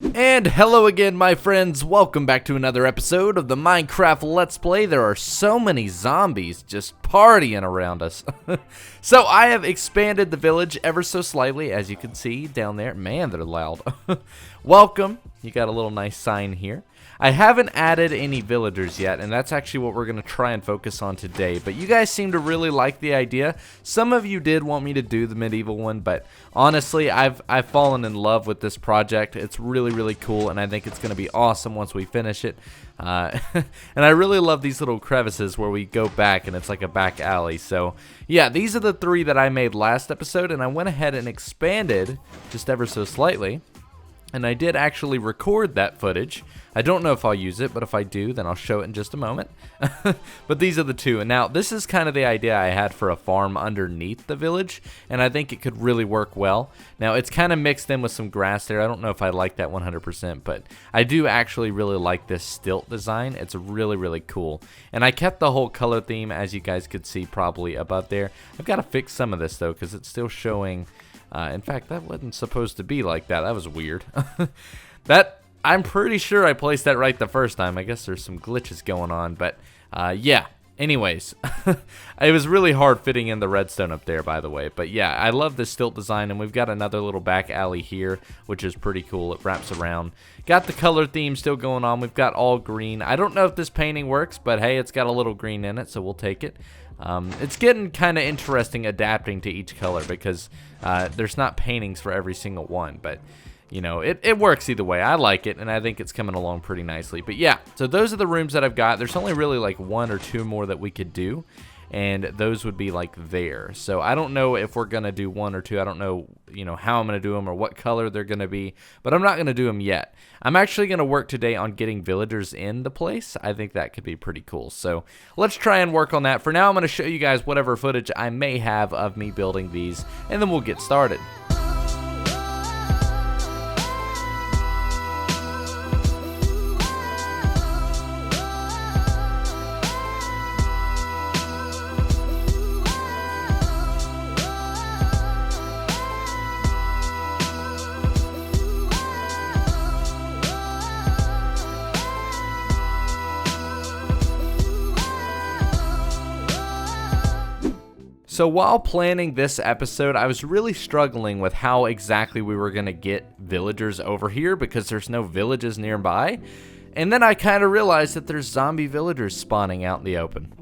And hello again, my friends. Welcome back to another episode of the Minecraft Let's Play. There are so many zombies just partying around us. So I have expanded the village ever so slightly, as you can see down there. Man, they're loud. Welcome. You got a little nice sign here. I haven't added any villagers yet, and that's actually what we're going to try and focus on today. But you guys seem to really like the idea. Some of you did want me to do the medieval one, but honestly, I've fallen in love with this project. It's really cool, and I think it's going to be awesome once we finish it. And I really love these little crevices where we go back, and it's like a back alley. So yeah, these are the three that I made last episode, and I went ahead and expanded just ever so slightly. And I did actually record that footage. I don't know if I'll use it, but if I do, then I'll show it in just a moment. But these are the two. And now, this is kind of the idea I had for a farm underneath the village, and I think it could really work well. Now, it's kind of mixed in with some grass there. I don't know if I like that 100%, but I do actually really like this stilt design. It's really cool. And I kept the whole color theme, as you guys could see probably above there. I've got to fix some of this, though, because it's still showing... in fact, that wasn't supposed to be like that. That was weird. I'm pretty sure I placed that right the first time. I guess there's some glitches going on, but yeah. Anyways, it was really hard fitting in the redstone up there, by the way. But yeah, I love this stilt design, and we've got another little back alley here, which is pretty cool. It wraps around. Got the color theme still going on. We've got all green. I don't know if this painting works, but hey, it's got a little green in it, so we'll take it. It's getting kind of interesting adapting to each color because there's not paintings for every single one, but you know, it works either way. I like it, and I think it's coming along pretty nicely. But yeah, so those are the rooms that I've got. There's only really like one or two more that we could do, and those would be like there. So I don't know if we're gonna do one or two. I don't know, you know, how I'm gonna do them or what color they're gonna be, but I'm not gonna do them yet. I'm actually gonna work today on getting villagers in the place. I think that could be pretty cool. So let's try and work on that. For now, I'm gonna show you guys whatever footage I may have of me building these, and then we'll get started. So while planning this episode, I was really struggling with how exactly we were going to get villagers over here because there's no villages nearby. And then I kind of realized that there's zombie villagers spawning out in the open.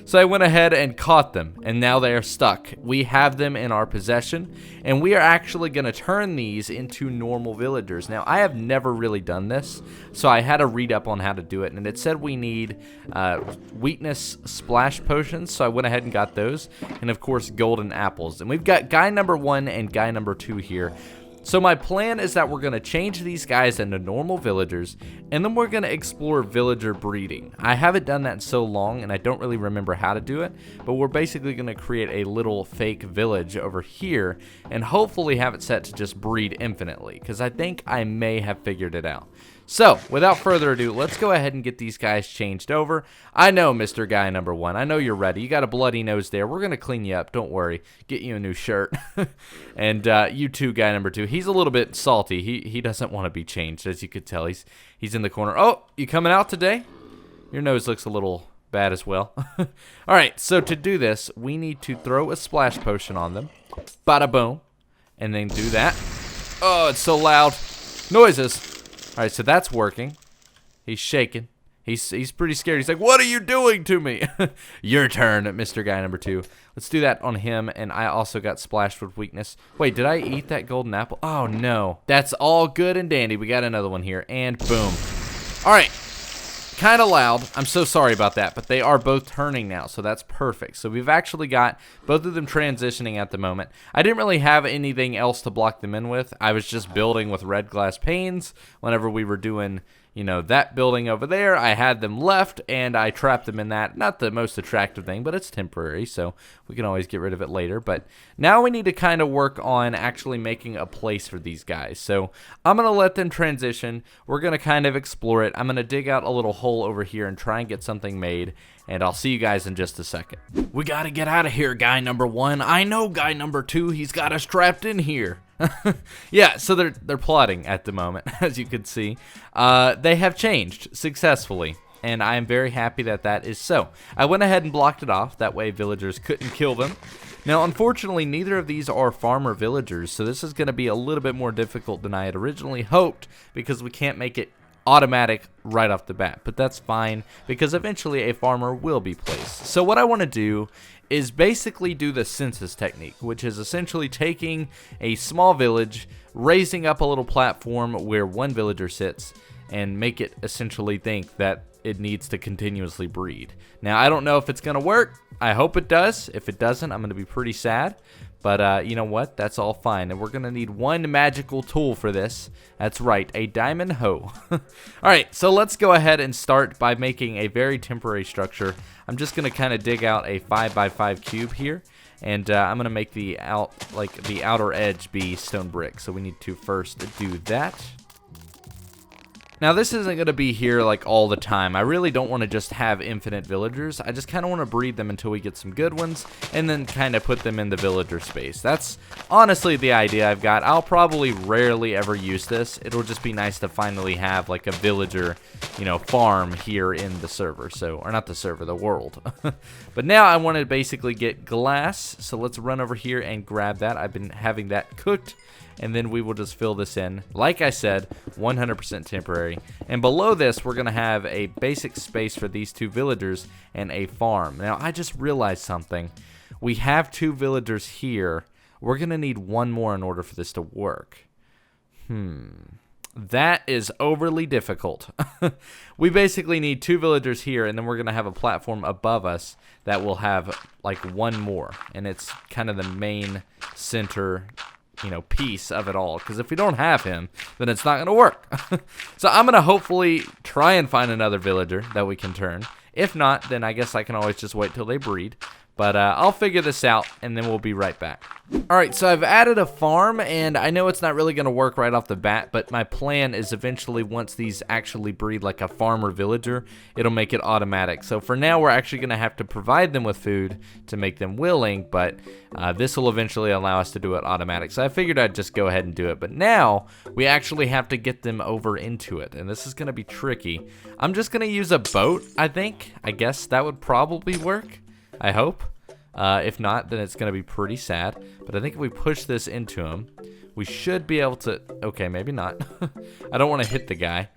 So I went ahead and caught them, and now they are stuck. We have them in our possession, and we are actually going to turn these into normal villagers. Now, I have never really done this, so I had to read up on how to do it, and it said we need weakness splash potions, so I went ahead and got those, and of course, golden apples. And we've got guy number 1 and guy number 2 here. So my plan is that we're going to change these guys into normal villagers, and then we're going to explore villager breeding. I haven't done that in so long, and I don't really remember how to do it, but we're basically going to create a little fake village over here, and hopefully have it set to just breed infinitely, because I think I may have figured it out. So, without further ado, let's go ahead and get these guys changed over. I know, Mr. Guy number 1. I know you're ready. You got a bloody nose there. We're going to clean you up. Don't worry. Get you a new shirt. And you too, guy number 2. He's a little bit salty. He doesn't want to be changed, as you could tell. He's in the corner. Oh, you coming out today? Your nose looks a little bad as well. All right, so to do this, we need to throw a splash potion on them. Bada boom. And then do that. Oh, it's so loud. Noises. All right, so that's working. He's shaking. He's pretty scared. He's like, "What are you doing to me?" Your turn, Mr. Guy number 2. Let's do that on him, and I also got splashed with weakness. Wait, did I eat that golden apple? Oh, no. That's all good and dandy. We got another one here, and boom. All right. Kind of loud. I'm so sorry about that, but they are both turning now, so that's perfect. So we've actually got both of them transitioning at the moment. I didn't really have anything else to block them in with. I was just building with red glass panes whenever we were doing, you know, that building over there. I had them left, and I trapped them in that. Not the most attractive thing, but it's temporary, so we can always get rid of it later. But now we need to kind of work on actually making a place for these guys. So I'm going to let them transition. We're going to kind of explore it. I'm going to dig out a little hole over here and try and get something made. and I'll see you guys in just a second. We gotta get out of here, guy number 1. I know guy number 2, he's got us trapped in here. Yeah, so they're plotting at the moment, as you can see. They have changed successfully, and I am very happy that that is so. I went ahead and blocked it off, that way villagers couldn't kill them. Now, unfortunately, neither of these are farmer villagers, so this is going to be a little bit more difficult than I had originally hoped, because we can't make it automatic right off the bat. But that's fine, because eventually a farmer will be placed. So what I want to do is basically do the census technique, which is essentially taking a small village, raising up a little platform where one villager sits, and make it essentially think that it needs to continuously breed. Now, I don't know if it's going to work. I hope it does. If it doesn't, I'm going to be pretty sad. But you know what? That's all fine. And we're going to need one magical tool for this. That's right, a diamond hoe. Alright, so let's go ahead and start by making a very temporary structure. I'm just going to kind of dig out a 5x5 cube here. And I'm going to make the outer edge be stone brick. So we need to first do that. Now, this isn't going to be here like all the time. I really don't want to just have infinite villagers. I just kind of want to breed them until we get some good ones and then kind of put them in the villager space. That's honestly the idea I've got. I'll probably rarely ever use this. It'll just be nice to finally have like a villager, you know, farm here in the server. So, or not the server, the world. But now I want to basically get glass. So let's run over here and grab that. I've been having that cooked. And then we will just fill this in. Like I said, 100% temporary. And below this, we're going to have a basic space for these 2 villagers and a farm. Now, I just realized something. We have 2 villagers here. We're going to need 1 more in order for this to work. That is overly difficult. We basically need 2 villagers here, and then we're going to have a platform above us that will have, like, 1 more. And it's kind of the main center, you know, piece of it all, because if we don't have him, then it's not going to work. So I'm going to hopefully try and find another villager that we can turn. If not, then I guess I can always just wait till they breed. But I'll figure this out, and then we'll be right back. Alright, so I've added a farm, and I know it's not really going to work right off the bat, but my plan is eventually, once these actually breed like a farmer villager, it'll make it automatic. So for now, we're actually going to have to provide them with food to make them willing, but this will eventually allow us to do it automatic. So I figured I'd just go ahead and do it. But now, we actually have to get them over into it, and this is going to be tricky. I'm just going to use a boat, I think. I guess that would probably work. I hope. If not, then it's going to be pretty sad. But I think if we push this into him, we should be able to... Okay, maybe not. I don't want to hit the guy.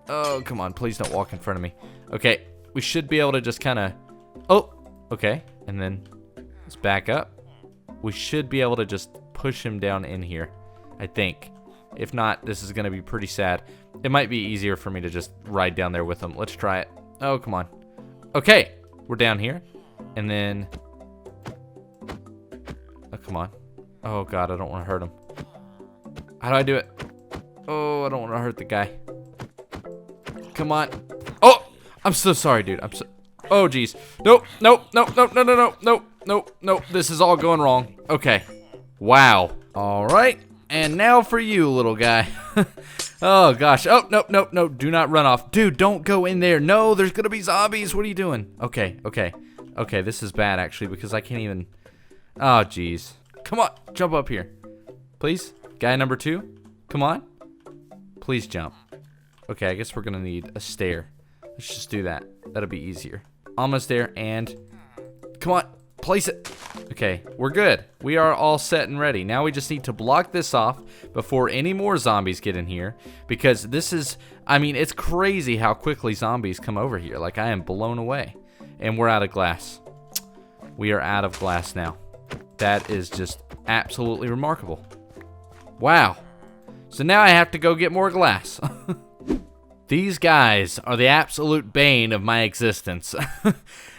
Oh, come on. Please don't walk in front of me. Okay, we should be able to just kind of... Oh, okay. And then let's back up. We should be able to just push him down in here, I think. If not, this is going to be pretty sad. It might be easier for me to just ride down there with him. Let's try it. Oh, come on. Okay, we're down here. And then, oh, come on. Oh, God, I don't want to hurt him. How do I do it? Oh, I don't want to hurt the guy. Come on. Oh, I'm so sorry, dude. Oh, geez. Nope, nope, nope, nope, no, no, no, nope, nope, nope. This is all going wrong. Okay. Wow. All right. And now for you, little guy. Oh, gosh. Oh, nope, nope, nope. Do not run off. Dude, don't go in there. No, there's going to be zombies. What are you doing? Okay, okay. Okay, this is bad, actually, because I can't even... Oh, jeez. Come on, jump up here. Please? Guy number 2? Come on. Please jump. Okay, I guess we're going to need a stair. Let's just do that. That'll be easier. Almost there, and... Come on, place it. Okay, we're good. We are all set and ready. Now we just need to block this off before any more zombies get in here, because this is... I mean, it's crazy how quickly zombies come over here. Like, I am blown away. And we're out of glass. We are out of glass now. That is just absolutely remarkable. Wow. So now I have to go get more glass. These guys are the absolute bane of my existence.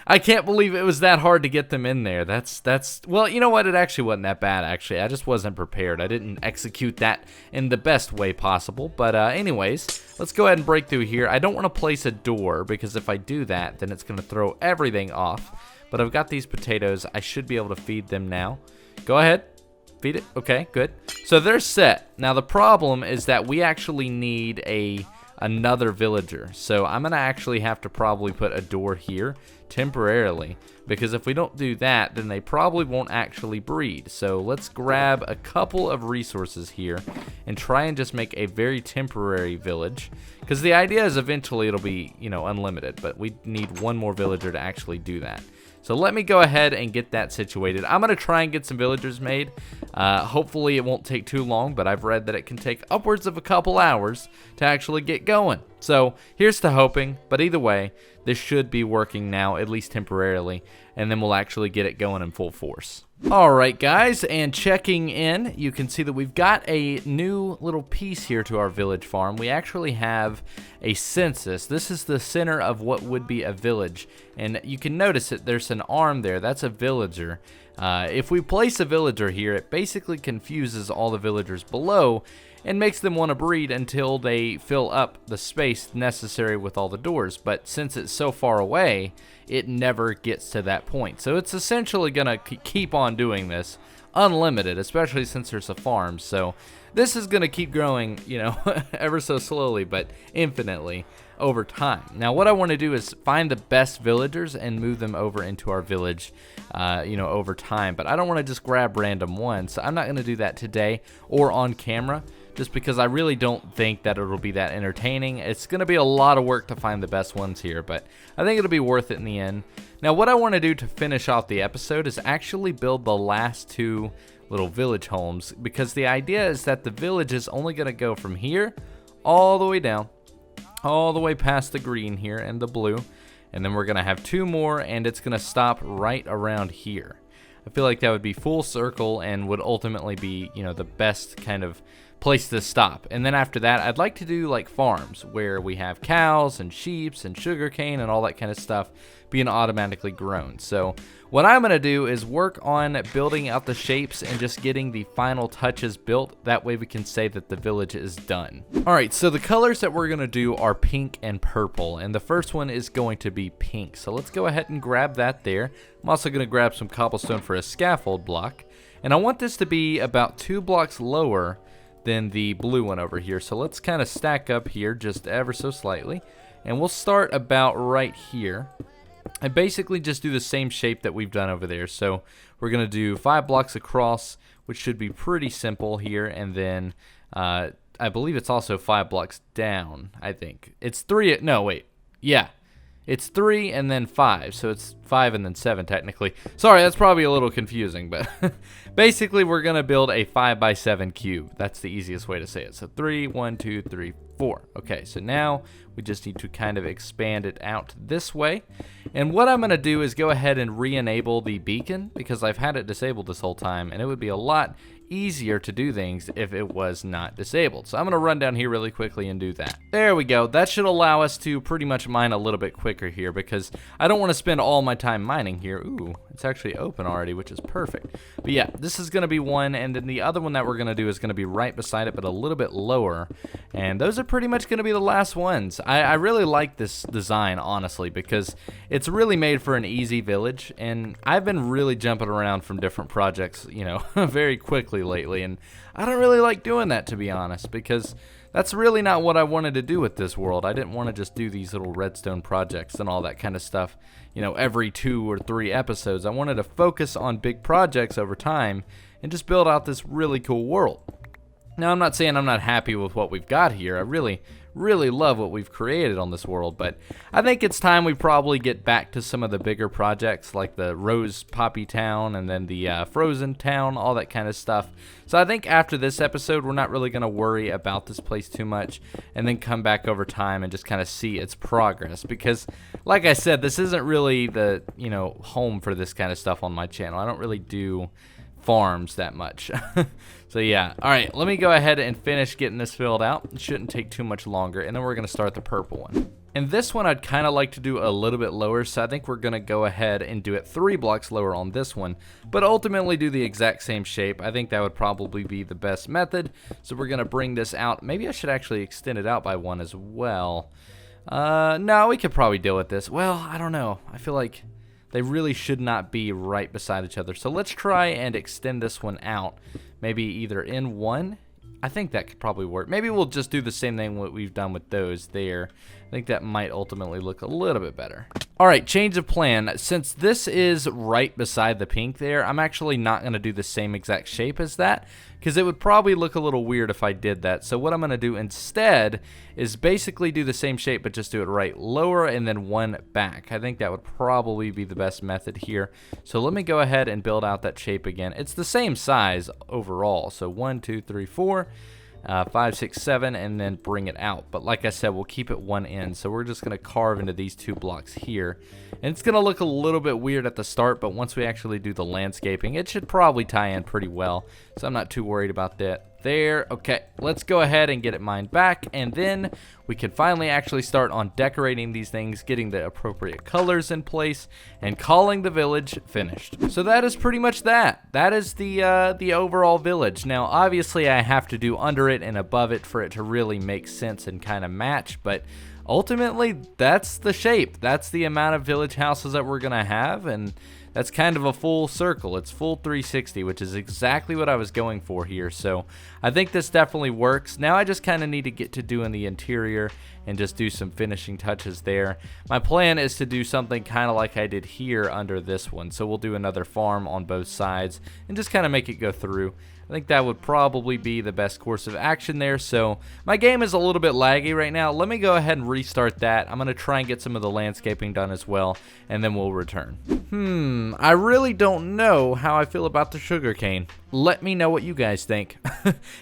I can't believe it was that hard to get them in there. That's well, you know what? It actually wasn't that bad, actually. I just wasn't prepared. I didn't execute that in the best way possible. But anyways, let's go ahead and break through here. I don't want to place a door, because if I do that, then it's going to throw everything off. But I've got these potatoes. I should be able to feed them now. Go ahead. Feed it. Okay, good. So they're set. Now the problem is that we actually need a another villager. So I'm gonna actually have to probably put a door here temporarily, because if we don't do that, then they probably won't actually breed. So let's grab a couple of resources here and try and just make a very temporary village, because the idea is eventually it'll be, you know, unlimited, but we need one more villager to actually do that. So let me go ahead and get that situated. I'm going to try and get some villagers made. Hopefully it won't take too long, but I've read that it can take upwards of a couple hours to actually get going. So here's to hoping, but either way, this should be working now, at least temporarily, and then we'll actually get it going in full force. Alright guys, and checking in, you can see that we've got a new little piece here to our village farm. We actually have a census. This is the center of what would be a village, and you can notice that there's an arm there. That's a villager. If we place a villager here, it basically confuses all the villagers below and makes them want to breed until they fill up the space necessary with all the doors. But since it's so far away, it never gets to that point. So it's essentially going to keep on doing this unlimited, especially since there's a farm. So this is going to keep growing, you know, ever so slowly, but infinitely over time. Now what I want to do is find the best villagers and move them over into our village, you know, over time. But I don't want to just grab random ones, so I'm not going to do that today or on camera, just because I really don't think that it'll be that entertaining. It's going to be a lot of work to find the best ones here, but I think it'll be worth it in the end. Now what I want to do to finish off the episode is actually build the last two little village homes, because the idea is that the village is only going to go from here all the way down, all the way past the green here and the blue, and then we're going to have two more, and it's going to stop right around here. I feel like that would be full circle and would ultimately be, you know, the best kind of place to stop. And then after that, I'd like to do like farms where we have cows and sheep and sugarcane and all that kind of stuff being automatically grown. So what I'm going to do is work on building out the shapes and just getting the final touches built. That way we can say that the village is done. Alright, so the colors that we're going to do are pink and purple, and the first one is going to be pink. So let's go ahead and grab that there. I'm also going to grab some cobblestone for a scaffold block, and I want this to be about 2 blocks lower than the blue one over here. So let's kind of stack up here just ever so slightly, and we'll start about right here and basically just do the same shape that we've done over there. So we're gonna do 5 blocks across, which should be pretty simple here, and then I believe it's also 5 blocks down. I think it's 3. No, wait, yeah, it's 3 and then 5, so it's 5 and then 7 technically. Sorry, that's probably a little confusing, but basically we're gonna build a 5x7 cube. That's the easiest way to say it. So 3, 1, 2, 3, 4. Okay, so now we just need to kind of expand it out this way. And what I'm gonna do is go ahead and re-enable the beacon, because I've had it disabled this whole time, and it would be a lot easier to do things if it was not disabled. So I'm gonna run down here really quickly and do that. There we go. That should allow us to pretty much mine a little bit quicker here, because I don't want to spend all my time mining here. Ooh, it's actually open already, which is perfect. But yeah, this is gonna be one, and then the other one that we're gonna do is gonna be right beside it, but a little bit lower. And those are pretty much gonna be the last ones. I really like this design, honestly, because it's really made for an easy village, and I've been really jumping around from different projects, you know, very quickly lately, and I don't really like doing that, to be honest, because that's really not what I wanted to do with this world. I didn't want to just do these little redstone projects and all that kind of stuff, you know, every 2 or 3 episodes. I wanted to focus on big projects over time and just build out this really cool world. Now, I'm not saying I'm not happy with what we've got here. I really love what we've created on this world, but I think it's time we probably get back to some of the bigger projects like the Rose Poppy Town and then the Frozen Town, all that kind of stuff. So I think after this episode, we're not really going to worry about this place too much, and then come back over time and just kind of see its progress, because like I said, this isn't really the, you know, home for this kind of stuff on my channel. I don't really do farms that much. So yeah, alright, let me go ahead and finish getting this filled out. It shouldn't take too much longer, and then we're going to start the purple one. And this one I'd kind of like to do a little bit lower, so I think we're going to go ahead and do it 3 blocks lower on this one, but ultimately do the exact same shape. I think that would probably be the best method. So we're going to bring this out. Maybe I should actually extend it out by 1 as well. No, we could probably deal with this. Well, I don't know. I feel like they really should not be right beside each other. So let's try and extend this one out, maybe either in 1 I think that could probably work. Maybe we'll just do the same thing what we've done with those there. I think that might ultimately look a little bit better. All right, change of plan. Since this is right beside the pink there, I'm actually not going to do the same exact shape as that because it would probably look a little weird if I did that. So what I'm going to do instead is basically do the same shape but just do it right lower and then one back. I think that would probably be the best method here. So let me go ahead and build out that shape again. It's the same size overall. So 1, 2, 3, 4. 5, 6, 7, and then bring it out. But like I said, we'll keep it one end. So we're just going to carve into these 2 blocks here. And it's going to look a little bit weird at the start, but once we actually do the landscaping, it should probably tie in pretty well. So I'm not too worried about that. There. Okay, let's go ahead and get it mined back, and then we can finally actually start on decorating these things, getting the appropriate colors in place, and calling the village finished. So that is pretty much that. That is the overall village. Now, obviously, I have to do under it and above it for it to really make sense and kind of match, but ultimately, that's the shape. That's the amount of village houses that we're gonna have, and that's kind of a full circle. It's full 360, which is exactly what I was going for here. So I think this definitely works. Now I just kind of need to get to doing the interior and just do some finishing touches there. My plan is to do something kind of like I did here under this one. So we'll do another farm on both sides and just kind of make it go through. I think that would probably be the best course of action there. So my game is a little bit laggy right now. Let me go ahead and restart that. I'm going to try and get some of the landscaping done as well, and then we'll return. I really don't know how I feel about the sugarcane. Let me know what you guys think.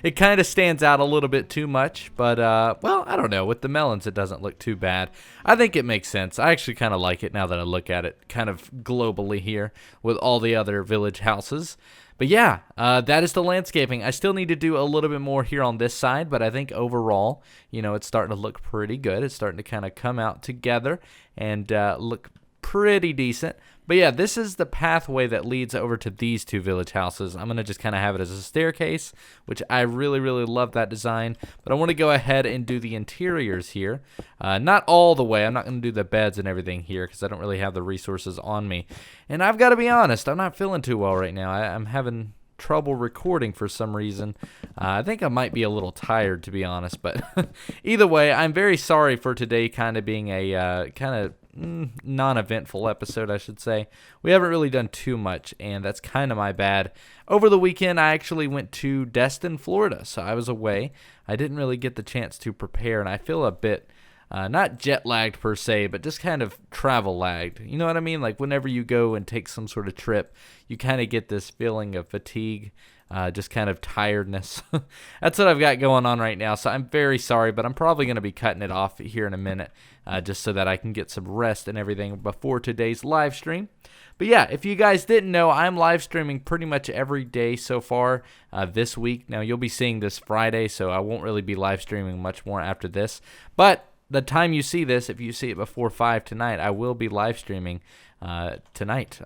It kind of stands out a little bit too much, but well, I don't know. With the melons, it doesn't look too bad. I think it makes sense. I actually kind of like it now that I look at it kind of globally here with all the other village houses. But yeah, that is the landscaping. I still need to do a little bit more here on this side, but I think overall, you know, it's starting to look pretty good. It's starting to kind of come out together and look pretty decent. But yeah, this is the pathway that leads over to these 2 village houses. I'm going to just kind of have it as a staircase, which I really, really love that design. But I want to go ahead and do the interiors here. Not all the way. I'm not going to do the beds and everything here because I don't really have the resources on me. And I've got to be honest, I'm not feeling too well right now. I'm having trouble recording for some reason. I think I might be a little tired, to be honest, but either way, I'm very sorry for today kind of being a kind of non-eventful episode, I should say. We haven't really done too much, and that's kind of my bad. Over the weekend, I actually went to Destin, Florida, so I was away. I didn't really get the chance to prepare, and I feel a bit not jet lagged per se, but just kind of travel lagged. You know what I mean? Like whenever you go and take some sort of trip, you kind of get this feeling of fatigue, just kind of tiredness. That's what I've got going on right now. So I'm very sorry, but I'm probably going to be cutting it off here in a minute, just so that I can get some rest and everything before today's live stream. But yeah, if you guys didn't know, I'm live streaming pretty much every day so far this week. Now you'll be seeing this Friday, so I won't really be live streaming much more after this. But the time you see this, if you see it before 5 tonight, I will be live streaming tonight.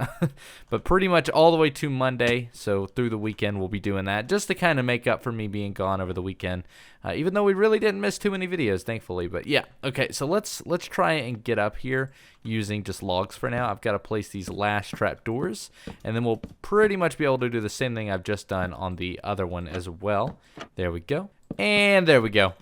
But pretty much all the way to Monday, so through the weekend we'll be doing that, just to kind of make up for me being gone over the weekend, even though we really didn't miss too many videos, thankfully. But yeah, okay, so let's try and get up here using just logs for now. I've got to place these last trapdoors, and then we'll pretty much be able to do the same thing I've just done on the other one as well. There we go. And there we go.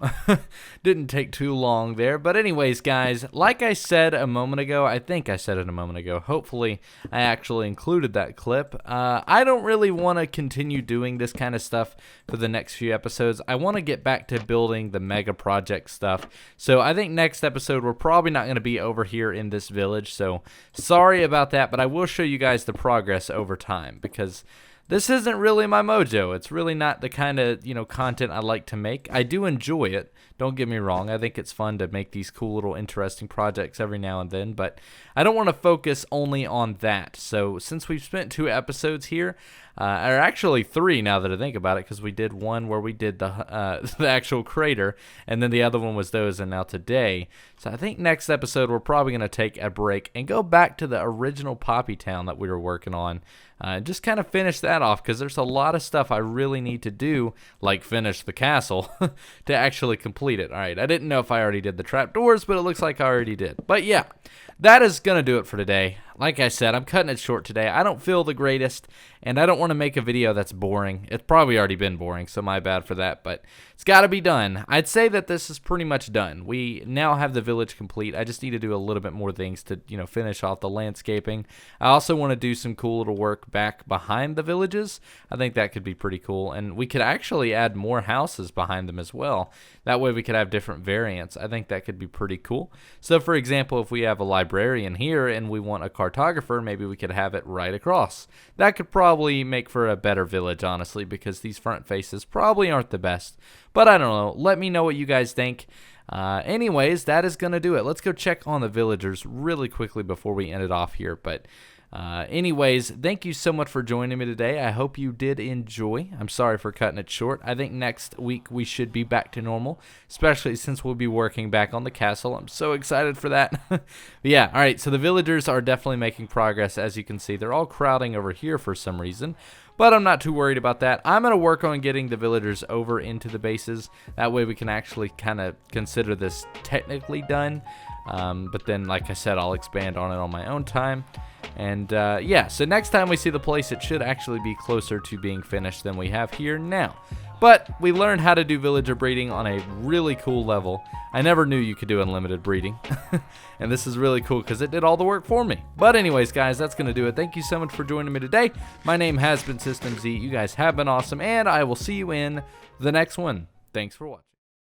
Didn't take too long there. But anyways, guys, like I said a moment ago, I think I said it a moment ago. Hopefully, I actually included that clip. I don't really want to continue doing this kind of stuff for the next few episodes. I want to get back to building the mega project stuff. So I think next episode, we're probably not going to be over here in this village. So sorry about that, but I will show you guys the progress over time because this isn't really my mojo. It's really not the kind of, content I like to make. I do enjoy it. Don't get me wrong. I think it's fun to make these cool little interesting projects every now and then, but I don't want to focus only on that. So since we've spent 2 episodes here, or actually 3 now that I think about it, because we did one where we did the actual crater, and then the other one was those, and now today. So I think next episode we're probably going to take a break and go back to the original Poppy Town that we were working on. Just kind of finish that off because there's a lot of stuff I really need to do, like finish the castle, to actually complete it. All right, I didn't know if I already did the trapdoors, but it looks like I already did. But yeah, that is going to do it for today. like I said, I'm cutting it short today. I don't feel the greatest, and I don't want to make a video that's boring. It's probably already been boring, so my bad for that, but it's got to be done. I'd say that this is pretty much done. We now have the village complete. I just need to do a little bit more things to, finish off the landscaping. I also want to do some cool little work back behind the villages. I think that could be pretty cool, and we could actually add more houses behind them as well. That way we could have different variants. I think that could be pretty cool. So for example, if we have a librarian here and we want a cartographer, maybe we could have it right across. That could probably make for a better village, honestly, because these front faces probably aren't the best. But I don't know. Let me know what you guys think. Anyways, that is going to do it. Let's go check on the villagers really quickly before we end it off here. But anyways, thank you so much for joining me today. I hope you did enjoy. I'm sorry for cutting it short. I think next week we should be back to normal, especially since we'll be working back on the castle. I'm so excited for that. Yeah, all right, so the villagers are definitely making progress. As you can see, they're all crowding over here for some reason, but I'm not too worried about that. I'm going to work on getting the villagers over into the bases. That way we can actually kind of consider this technically done. But then, like I said, I'll expand on it on my own time. And yeah, so next time we see the place, it should actually be closer to being finished than we have here now. But we learned how to do villager breeding on a really cool level. I never knew you could do unlimited breeding. And this is really cool because it did all the work for me. But anyways, guys, that's going to do it. Thank you so much for joining me today. My name has been System Z. You guys have been awesome, and I will see you in the next one. Thanks for watching.